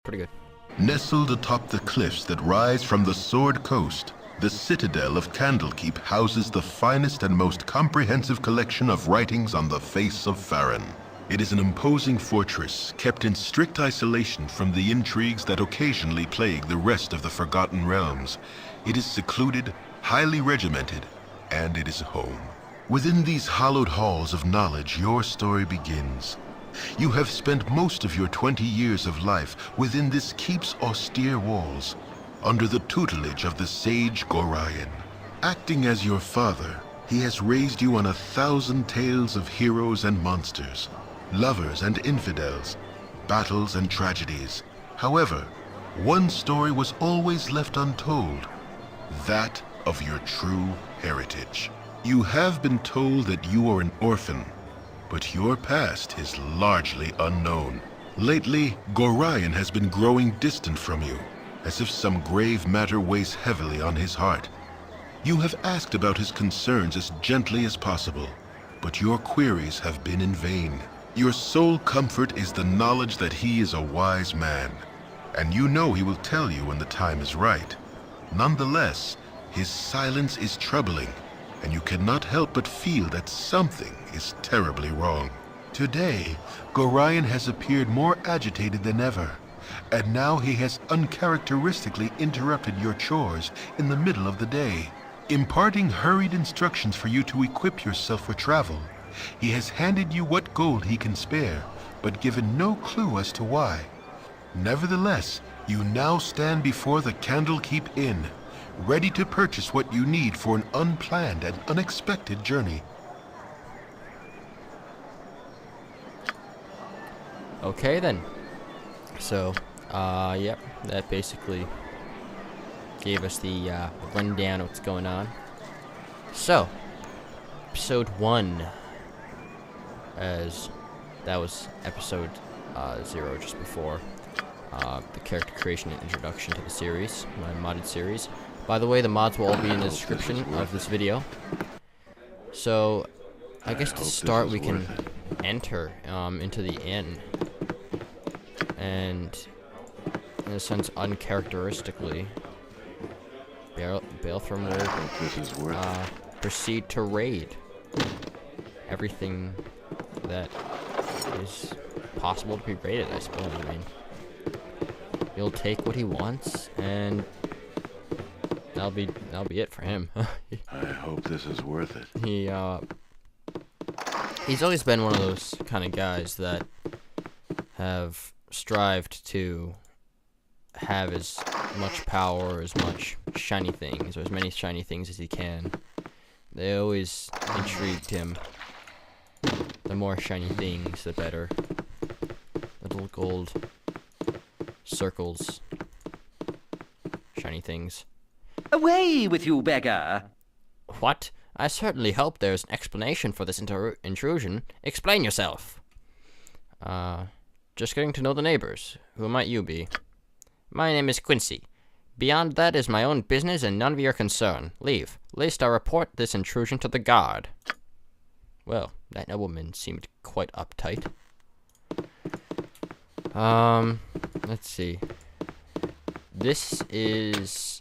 Pretty good. Nestled atop the cliffs that rise from the Sword Coast, the citadel of Candlekeep houses the finest and most comprehensive collection of writings on the face of Farron. It is an imposing fortress, kept in strict isolation from the intrigues that occasionally plague the rest of the Forgotten Realms. It is secluded, highly regimented, and it is home. Within these hallowed halls of knowledge, your story begins. You have spent most of your 20 years of life within this keep's austere walls, under the tutelage of the sage Gorion. Acting as your father, he has raised you on 1,000 tales of heroes and monsters, lovers and infidels, battles and tragedies. However, one story was always left untold, that of your true heritage. You have been told that you are an orphan, but your past is largely unknown. Lately, Gorion has been growing distant from you, as if some grave matter weighs heavily on his heart. You have asked about his concerns as gently as possible, but your queries have been in vain. Your sole comfort is the knowledge that he is a wise man, and you know he will tell you when the time is right. Nonetheless, his silence is troubling, and you cannot help but feel that something is terribly wrong. Today, Gorion has appeared more agitated than ever, and now he has uncharacteristically interrupted your chores in the middle of the day. Imparting hurried instructions for you to equip yourself for travel, he has handed you what gold he can spare, but given no clue as to why. Nevertheless, you now stand before the Candlekeep Inn, ready to purchase what you need for an unplanned and unexpected journey. Okay then. So, yep, that basically gave us the rundown of what's going on. So, episode 1, as that was episode 0 just before the character creation and introduction to the series, my modded series. By the way, the mods will all be in the description of this video. So, I guess to start we can enter into the inn. And, in a sense, uncharacteristically, Baeltherim will proceed to raid everything that is possible to be raided, I suppose. I mean, he'll take what he wants, and that'll be it for him. I hope this is worth it. He's always been one of those kind of guys that have strived to have as much power, as much shiny things, or as many shiny things as he can. They always intrigued him. The more shiny things, the better. Little gold circles. Shiny things. Away with you, beggar! What? I certainly hope there's an explanation for this intrusion. Explain yourself. Just getting to know the neighbors. Who might you be? My name is Quincy. Beyond that is my own business and none of your concern. Leave. Lest I report this intrusion to the guard. Well, that nobleman seemed quite uptight. Let's see. This is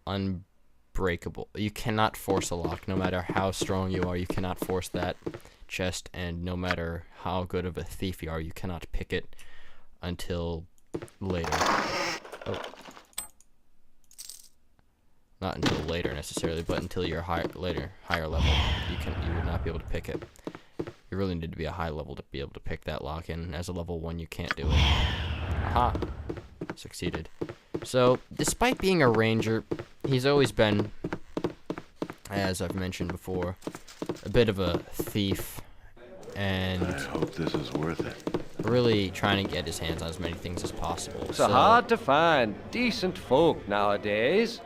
unbreakable. You cannot force a lock, no matter how strong you are. You cannot force that chest, and no matter how good of a thief you are, you cannot pick it until later. Oh. Not until later necessarily, but until you're higher level, you would not be able to pick it. You really need to be a high level to be able to pick that lock, and as a level 1 you can't do it. Aha! Succeeded. So, despite being a ranger, he's always been, as I've mentioned before, a bit of a thief, and I hope this is worth it. Really trying to get his hands on as many things as possible. So hard to find decent folk nowadays.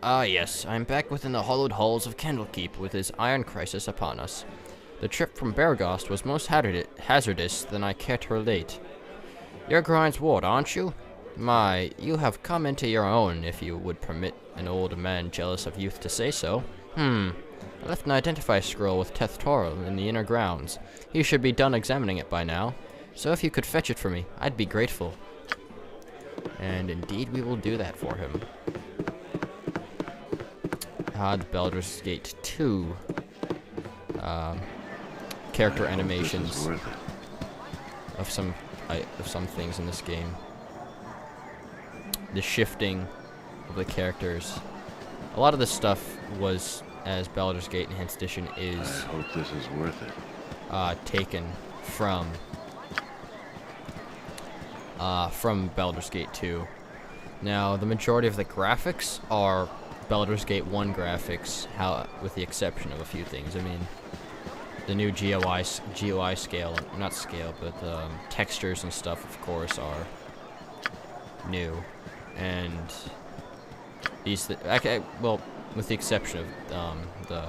Ah yes, I'm back within the hollowed halls of Candlekeep with his iron crisis upon us. The trip from Beargost was most hazardous than I care to relate. You're Grind's ward, aren't you? My, you have come into your own, if you would permit an old man jealous of youth to say so. I left an identify scroll with Tethtoril in the inner grounds. He should be done examining it by now. So if you could fetch it for me, I'd be grateful. And indeed, we will do that for him. The Baldur's Gate 2 character animations of some things in this game. The shifting of the characters. A lot of this stuff was, as Baldur's Gate Enhanced Edition is, I hope this is worth it. taken from Baldur's Gate 2. Now, the majority of the graphics are Baldur's Gate 1 graphics, with the exception of a few things. I mean, the new GUI scale, not scale, but textures and stuff, of course, are new. And these, well, with the exception of the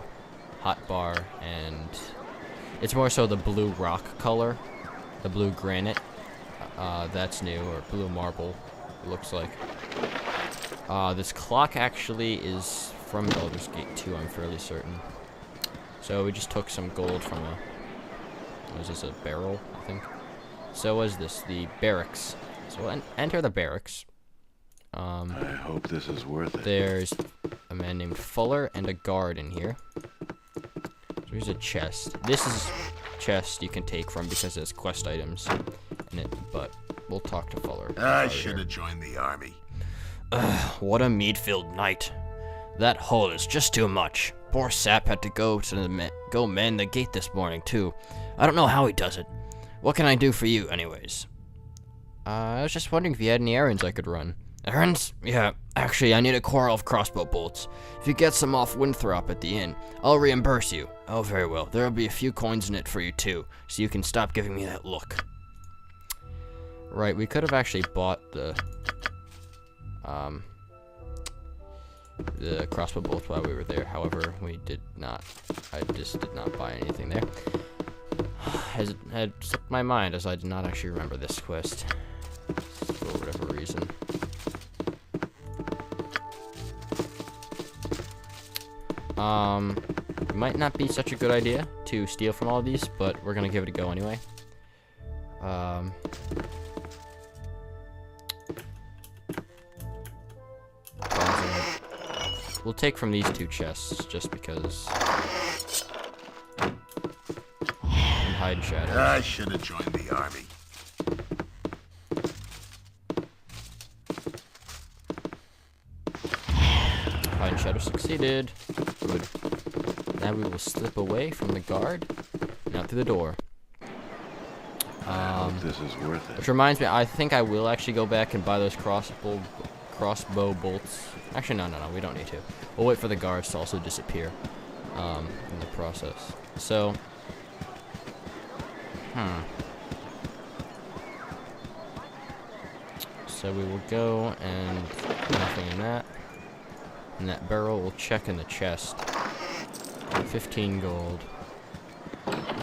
hotbar, and it's more so the blue rock color, the blue granite. That's new, or blue marble, it looks like. This clock actually is from Baldur's Gate 2, I'm fairly certain. So we just took some gold from what is this, a barrel, I think? So what is this? The barracks. So enter the barracks. I hope this is worth it. There's a man named Fuller and a guard in here. So here's a chest. This is a chest you can take from because there's quest items in it, but we'll talk to Fuller. I should have joined the army. What a meat-filled night. That hole is just too much. Poor Sap had to go man the gate this morning, too. I don't know how he does it. What can I do for you, anyways? I was just wondering if you had any errands I could run. Errands? Yeah, actually, I need a quarrel of crossbow bolts. If you get some off Winthrop at the inn, I'll reimburse you. Oh, very well. There'll be a few coins in it for you, too, so you can stop giving me that look. Right, we could have actually bought the crossbow bolts while we were there. However, we did not. I just did not buy anything there. It had slipped my mind, as I did not actually remember this quest for whatever reason. It might not be such a good idea to steal from all of these, but we're gonna give it a go anyway. We'll take from these two chests, just because. And hide shadows. I should have joined the army. Hide shadow succeeded. Good. Now we will slip away from the guard and out through the door. I hope this is worth it. Which reminds me, I think I will actually go back and buy those crossbow bolts. Actually, no, we don't need to. We'll wait for the guards to also disappear in the process. So, so we will go and nothing in that. In that barrel, we'll check in the chest. 15 gold.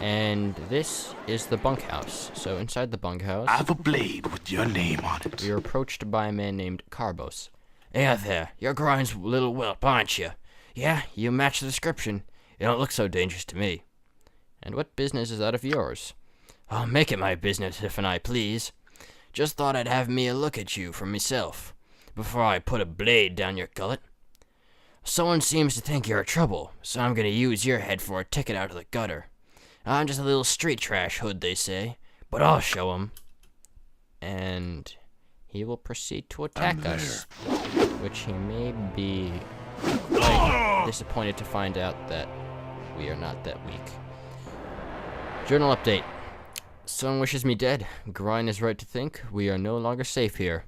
And this is the bunkhouse. So inside the bunkhouse, I have a blade with your name on it. we are approached by a man named Carbos. Hey there, you're Grind's little whelp, aren't you? Yeah, you match the description. You don't look so dangerous to me. And what business is that of yours? I'll make it my business if I please. Just thought I'd have me a look at you for myself, before I put a blade down your gullet. Someone seems to think you're a trouble, so I'm gonna use your head for a ticket out of the gutter. I'm just a little street trash hood, they say, but I'll show 'em. And he will proceed to attack us, which he may be quite disappointed to find out that we are not that weak. Journal update. Someone wishes me dead. Grind is right to think we are no longer safe here.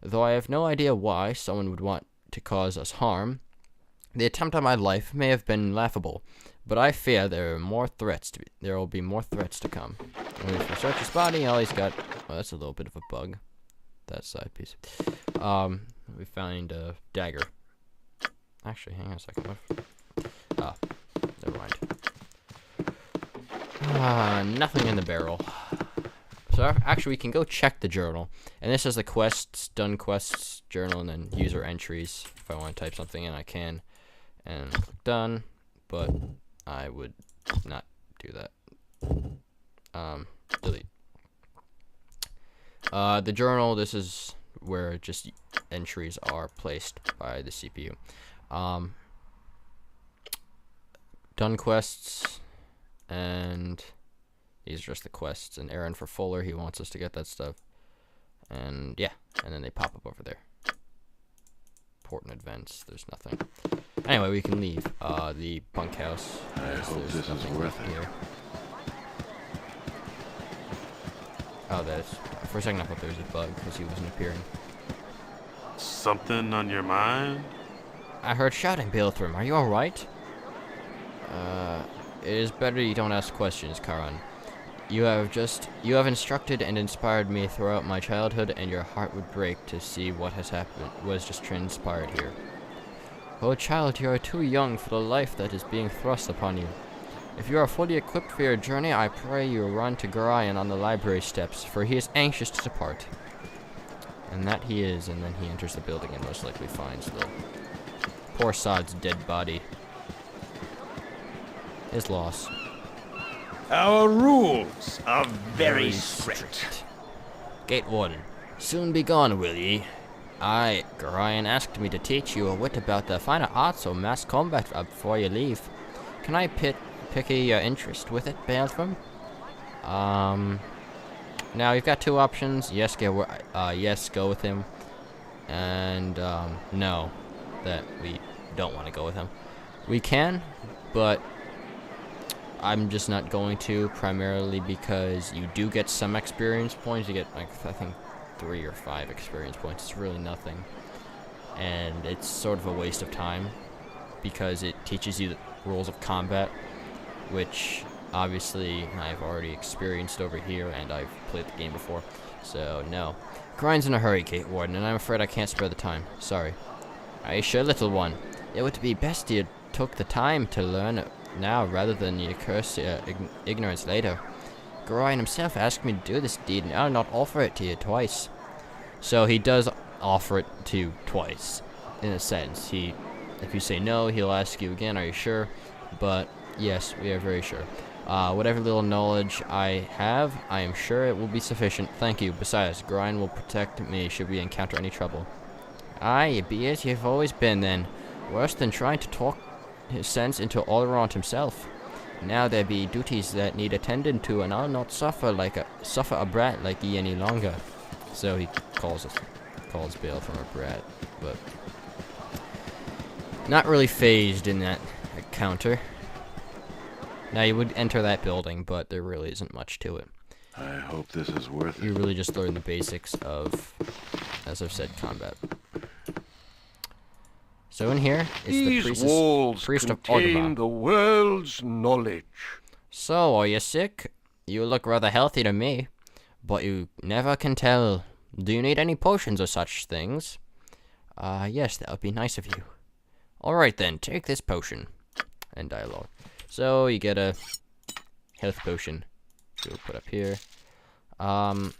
Though I have no idea why someone would want to cause us harm, the attempt on my life may have been laughable, but I fear there will be more threats to come. When we search his body, all he's got. Oh, that's a little bit of a bug. That side piece. We find a dagger. Actually, hang on a second. Never mind. Nothing in the barrel. So actually, we can go check the journal, and this is the done quests journal, and then user entries. If I want to type something in, I can, and click done. But I would not do that. Delete. The journal, this is where just entries are placed by the CPU. Done quests, and these are just the quests. An errand for Fuller, he wants us to get that stuff. And yeah, and then they pop up over there. Important events, there's nothing. Anyway, we can leave the bunkhouse. I hope this is worth it. Here. Oh, that's... For a second I thought there was a bug because he wasn't appearing. Something on your mind? I heard shouting, Baeltherim. Are you alright? It is better you don't ask questions, Karan. You have instructed and inspired me throughout my childhood, and your heart would break to see what has just transpired here. Oh child, you are too young for the life that is being thrust upon you. If you are fully equipped for your journey, I pray you run to Gorion on the library steps, for he is anxious to depart. And that he is, and then he enters the building and most likely finds the poor sod's dead body. His loss. Our rules are very strict. Gate Warden, soon be gone, will ye? Gorion asked me to teach you a wit about the finer arts of mass combat before you leave. Can I pick your interest with it, Baeltherim? Now you've got two options. Yes, go with him. And, no, that we don't want to go with him. We can, but I'm just not going to, primarily because you do get some experience points. You get, like, I think 3 or 5 experience points. It's really nothing. And it's sort of a waste of time because it teaches you the rules of combat, which obviously I've already experienced over here and I've played the game before. So, no. Grind's in a hurry, Gate Warden, and I'm afraid I can't spare the time. Sorry. Are you sure, little one? It would be best you took the time to learn now rather than you curse ignorance later. Gorion himself asked me to do this deed, and I'll not offer it to you twice. So he does offer it to you twice, in a sense. If you say no, he'll ask you again, are you sure? But yes, we are very sure. Whatever little knowledge I have, I am sure it will be sufficient. Thank you. Besides, Gorion will protect me should we encounter any trouble. Aye, be as you've always been then. Worse than trying to talk his sense into Allrond himself. Now there be duties that need attended to, and I'll not suffer a brat like ye any longer. So he calls Baeltherim a brat, but not really phased in that encounter. Now you would enter that building, but there really isn't much to it. I hope this is worth it. You really just learn the basics of, as I've said, combat. So in here is the priest of contain the world's knowledge. So, are you sick? You look rather healthy to me, but you never can tell. Do you need any potions or such things? Yes, that would be nice of you. Alright then, take this potion. And dialogue. So, you get a health potion. We'll put up here. In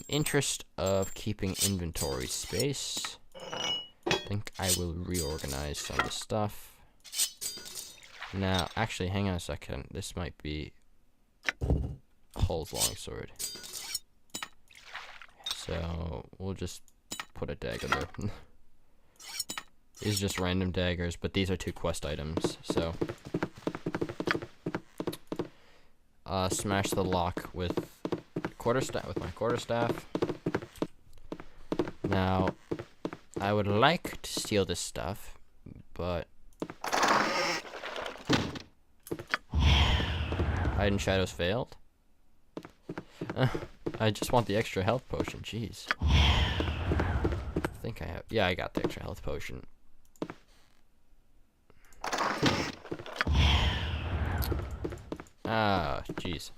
interest of keeping inventory space, I think I will reorganize some of the stuff. Now, actually, hang on a second. This might be Hull's longsword. So, we'll just put a dagger there. These are just random daggers, but these are 2 quest items, so. Smash the lock with my quarterstaff. Now, I would like to steal this stuff, but Hidden Shadows failed. I just want the extra health potion, jeez. I think I have, yeah, I got the extra health potion. Ah, jeez.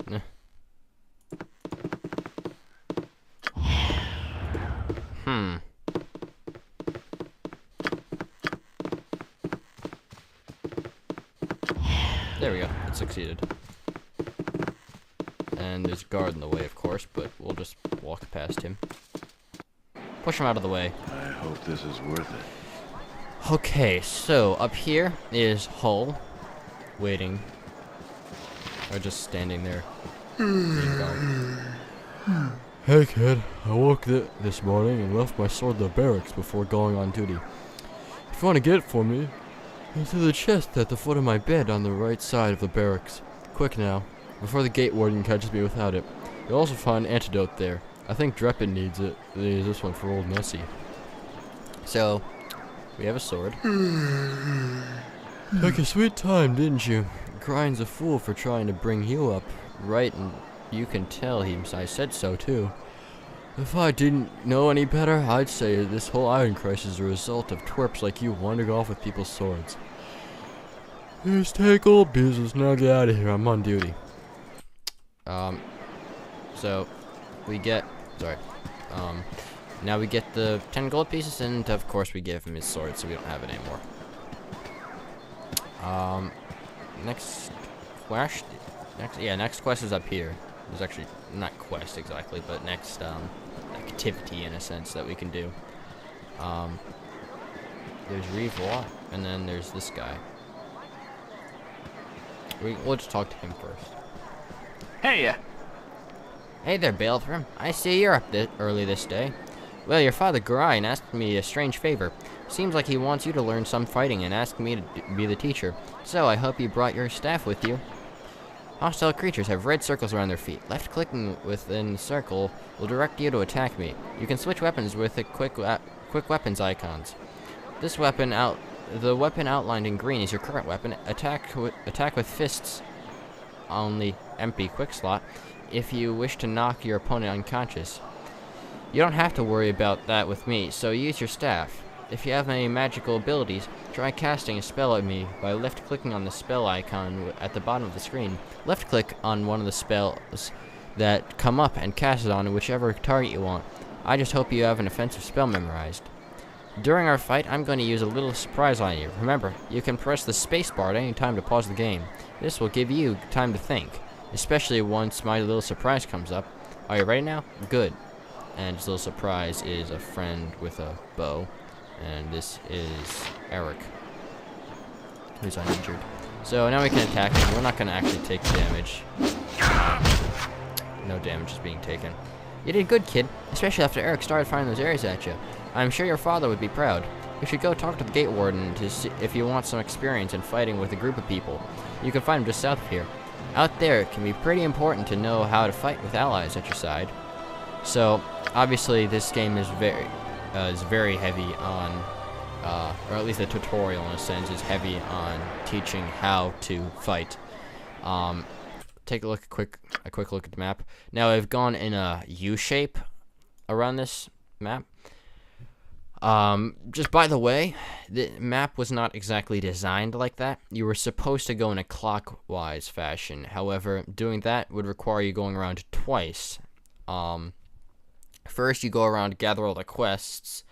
There we go. It succeeded. And there's a guard in the way, of course, but we'll just walk past him. Push him out of the way. I hope this is worth it. Okay, so up here is Hull, waiting. Or just standing there. Being guard. Hey kid, I woke this morning and left my sword in the barracks before going on duty. If you want to get it for me, into the chest at the foot of my bed on the right side of the barracks. Quick now, before the gate warden catches me without it. You'll also find an antidote there. I think Dreppin needs it. They use this one for old Nessie. So, we have a sword. Took a sweet time, didn't you? Grind's a fool for trying to bring you up, right? And you can tell I said so too. If I didn't know any better, I'd say this whole iron crisis is a result of twerps like you wandering off with people's swords. Just take old business, now get out of here, I'm on duty. So, we get, now we get the 10 gold pieces, and of course we give him his sword, so we don't have it anymore. Next quest is up here. There's actually, not quest exactly, but next, activity in a sense that we can do. There's Revolt, and then there's this guy. We'll just talk to him first. Hey, Hey there, Baeltherim. I see you're up early this day. Well, your father Gorion asked me a strange favor. Seems like he wants you to learn some fighting and asked me to be the teacher. So I hope you brought your staff with you. Hostile creatures have red circles around their feet. Left-clicking within the circle will direct you to attack me. You can switch weapons with the quick weapons icons. The weapon outlined in green is your current weapon. Attack with fists on the empty quick slot if you wish to knock your opponent unconscious. You don't have to worry about that with me, so use your staff. If you have any magical abilities, try casting a spell at me by left-clicking on the spell icon at the bottom of the screen. Left-click on one of the spells that come up and cast it on whichever target you want. I just hope you have an offensive spell memorized. During our fight, I'm going to use a little surprise on you. Remember, you can press the spacebar at any time to pause the game. This will give you time to think, especially once my little surprise comes up. Are you ready now? Good. And his little surprise is a friend with a bow. And this is Eric, who's uninjured. So now we can attack him. We're not going to actually take damage. No damage is being taken. You did good, kid, especially after Eric started firing those arrows at you. I'm sure your father would be proud. You should go talk to the gate warden to see if you want some experience in fighting with a group of people. You can find him just south of here. Out there, it can be pretty important to know how to fight with allies at your side. So, obviously, this game is very heavy on, or at least the tutorial in a sense is heavy on teaching how to fight. Take a quick look at the map. Now I've gone in a U shape around this map. Just by the way, the map was not exactly designed like that. You were supposed to go in a clockwise fashion. However, doing that would require you going around twice. First, you go around, gather all the quests,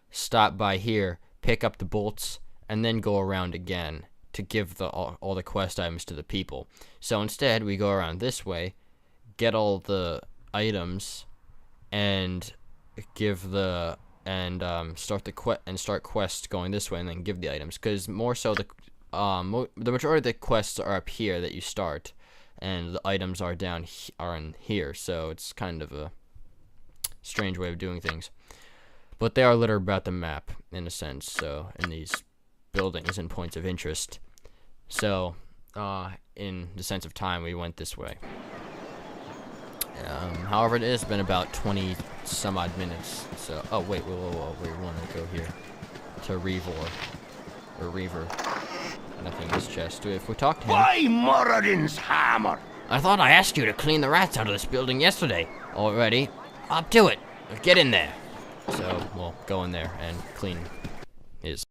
stop by here, pick up the bolts, and then go around again to give all the quest items to the people. So instead, we go around this way, get all the items, and start quests going this way, and then give the items. Because more so, the majority of the quests are up here that you start, and the items are in here. So it's kind of a strange way of doing things, but they are littered about the map in a sense, so in these buildings and points of interest. So in the sense of time, we went this way. However, it has been about 20 some odd minutes. So oh wait, whoa, we want to go here to Reaver. Nothing in this chest. If we talk to him. Why Moradin's hammer? I thought I asked you to clean the rats out of this building yesterday. Already. Up to it. Get in there. So we'll go in there and clean his